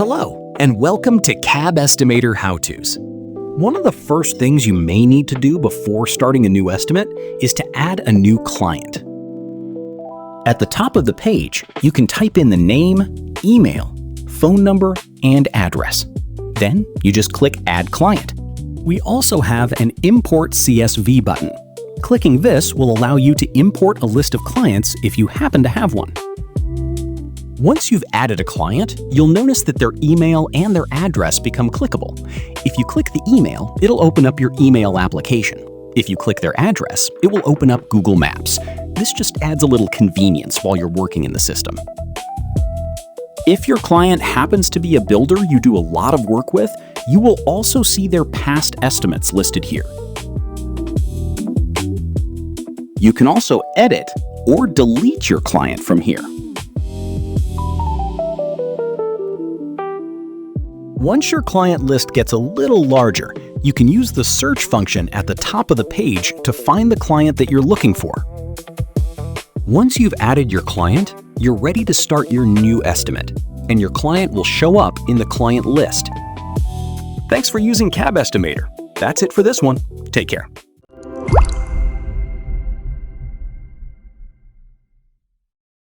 Hello, and welcome to CabEstimator How-Tos. One of the first things you may need to do before starting a new estimate is to add a new client. At the top of the page, you can type in the name, email, phone number, and address. Then you just click Add Client. We also have an Import CSV button. Clicking this will allow you to import a list of clients if you happen to have one. Once you've added a client, you'll notice that their email and their address become clickable. If you click the email, it'll open up your email application. If you click their address, it will open up Google Maps. This just adds a little convenience while you're working in the system. If your client happens to be a builder you do a lot of work with, you will also see their past estimates listed here. You can also edit or delete your client from here. Once your client list gets a little larger, you can use the search function at the top of the page to find the client that you're looking for. Once you've added your client, you're ready to start your new estimate, and your client will show up in the client list. Thanks for using CabEstimator. That's it for this one. Take care.